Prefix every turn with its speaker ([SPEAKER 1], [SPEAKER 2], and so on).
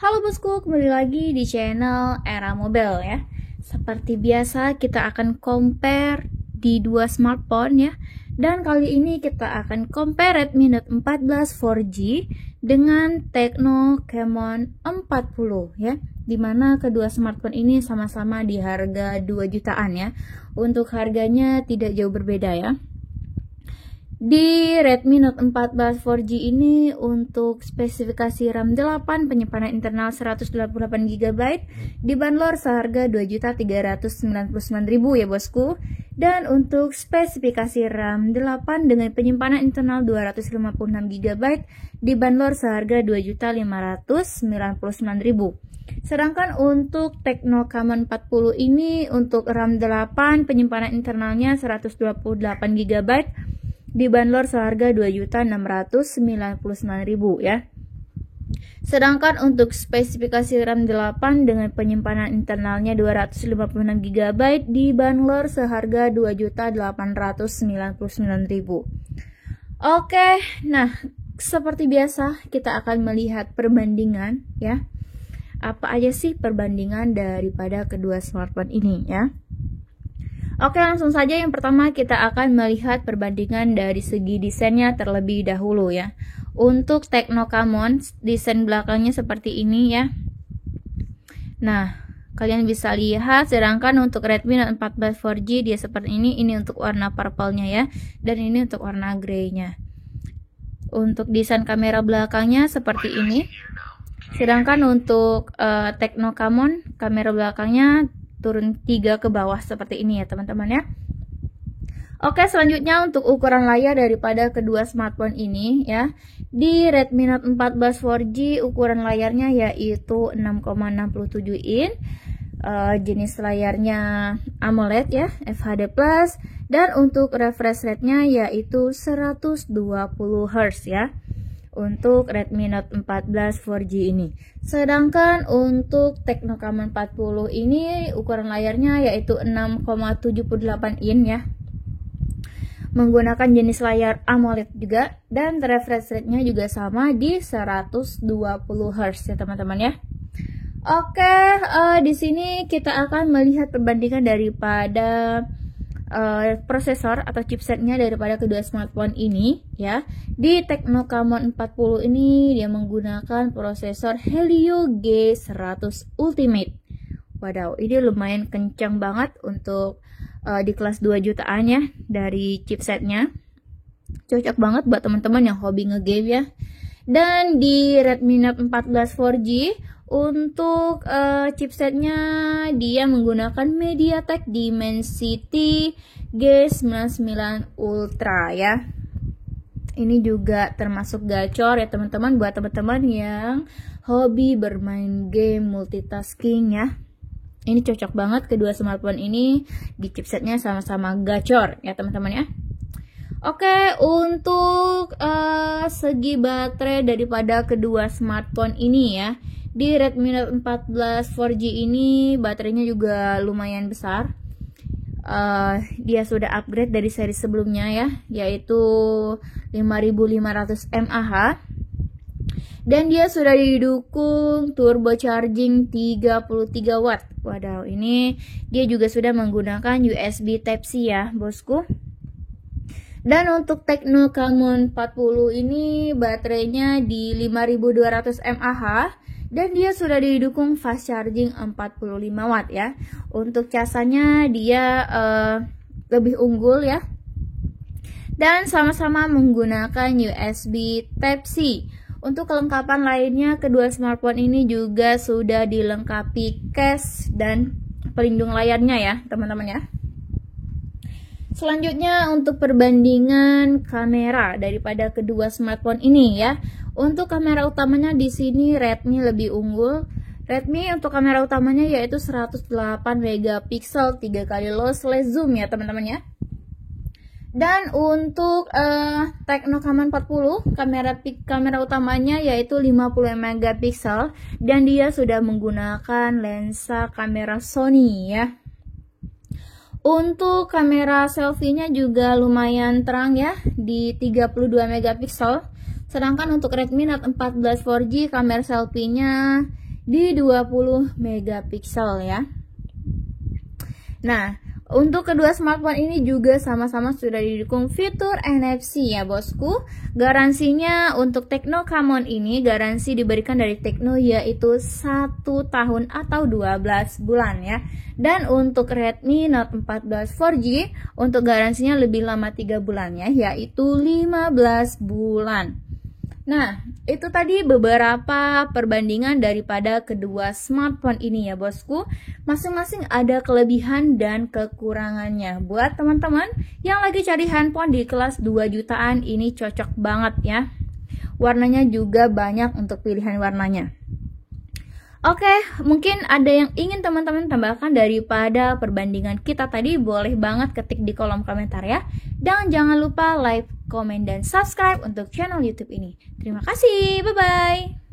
[SPEAKER 1] Halo bosku, kembali lagi di channel Era Mobil ya. Seperti biasa kita akan compare di dua smartphone ya. Dan kali ini kita akan compare Redmi Note 14 4G dengan Tecno Camon 40 ya. Dimana kedua smartphone ini sama-sama di harga 2 jutaan ya. Untuk harganya tidak jauh berbeda ya. Di Redmi Note 14 4G ini untuk spesifikasi RAM 8, penyimpanan internal 128GB, dibanderol seharga 2.399.000 ya bosku. Dan untuk spesifikasi RAM 8 dengan penyimpanan internal 256GB, dibanderol seharga 2.599.000. Sedangkan untuk Tecno Camon 40 ini untuk RAM 8, penyimpanan internalnya 128GB, dibanderol seharga 2.699.000 ya. Sedangkan untuk spesifikasi RAM 8 dengan penyimpanan internalnya 256GB dibanderol seharga 2.899.000. Oke, nah seperti biasa kita akan melihat perbandingan ya. Apa aja sih perbandingan daripada kedua smartphone ini ya? Oke, langsung saja yang pertama kita akan melihat perbandingan dari segi desainnya terlebih dahulu ya. Untuk Tecno Camon, desain belakangnya seperti ini ya. Nah, kalian bisa lihat, sedangkan untuk Redmi Note 14 4G dia seperti ini untuk warna purple-nya ya. Dan ini untuk warna grey-nya. Untuk desain kamera belakangnya seperti ini. Sedangkan untuk Tecno Camon, kamera belakangnya turun 3 ke bawah seperti ini ya teman-teman ya. Oke, selanjutnya untuk ukuran layar daripada kedua smartphone ini ya. Di Redmi Note 14 4G ukuran layarnya yaitu 6,67 in. Jenis layarnya AMOLED ya, FHD+, dan untuk refresh rate-nya yaitu 120 Hz ya. Untuk Redmi Note 14 4G ini. Sedangkan untuk Tecno Camon 40 ini ukuran layarnya yaitu 6,78 in ya. Menggunakan jenis layar AMOLED juga, dan refresh rate-nya juga sama di 120 Hz ya teman-teman ya. Oke, di sini kita akan melihat perbandingan daripada prosesor atau chipsetnya daripada kedua smartphone ini ya. Di Tecno Camon 40 ini dia menggunakan prosesor Helio G100 Ultimate. Wadaw, ini lumayan kencang banget untuk di kelas 2 jutaan ya dari chipsetnya. Cocok banget buat teman-teman yang hobi ngegame ya. Dan di Redmi Note 14 4G untuk chipsetnya dia menggunakan MediaTek Dimensity G99 Ultra ya. Ini juga termasuk gacor ya teman-teman, buat teman-teman yang hobi bermain game multitasking ya. Ini cocok banget kedua smartphone ini, di chipsetnya sama-sama gacor ya teman-teman ya. Oke, untuk segi baterai daripada kedua smartphone ini ya. Di Redmi Note 14 4G ini baterainya juga lumayan besar. Dia sudah upgrade dari seri sebelumnya ya, yaitu 5500 mAh. Dan dia sudah didukung turbo charging 33 watt. Wadaw, ini dia juga sudah menggunakan USB Type-C ya bosku. Dan untuk Tecno Camon 40 ini baterainya di 5200 mAh. Dan dia sudah didukung fast charging 45 watt ya. Untuk casanya dia lebih unggul ya. Dan sama-sama menggunakan USB Type-C. Untuk kelengkapan lainnya kedua smartphone ini juga sudah dilengkapi case dan pelindung layarnya ya teman-teman ya. Selanjutnya untuk perbandingan kamera daripada kedua smartphone ini ya. Untuk kamera utamanya di sini Redmi lebih unggul. Redmi untuk kamera utamanya yaitu 108 megapiksel 3 kali lossless zoom ya teman-teman ya. Dan untuk Tecno Camon 40 kamera utamanya yaitu 50 megapiksel dan dia sudah menggunakan lensa kamera Sony ya. Untuk kamera selfie-nya juga lumayan terang ya di 32 megapiksel. Sedangkan untuk Redmi Note 14 4G kamera selfie-nya di 20 megapiksel ya. Nah, untuk kedua smartphone ini juga sama-sama sudah didukung fitur NFC ya bosku. Garansinya untuk Tecno Camon ini garansi diberikan dari Tecno yaitu 1 tahun atau 12 bulan ya. Dan untuk Redmi Note 14 4G untuk garansinya lebih lama 3 bulan ya, yaitu 15 bulan. Nah, itu tadi beberapa perbandingan daripada kedua smartphone ini ya bosku. Masing-masing ada kelebihan dan kekurangannya. Buat teman-teman yang lagi cari handphone di kelas 2 jutaan ini cocok banget ya. Warnanya juga banyak untuk pilihan warnanya. Oke, mungkin ada yang ingin teman-teman tambahkan daripada perbandingan kita tadi, boleh banget ketik di kolom komentar ya. Dan jangan lupa like, komen, dan subscribe untuk channel YouTube ini. Terima kasih, bye-bye.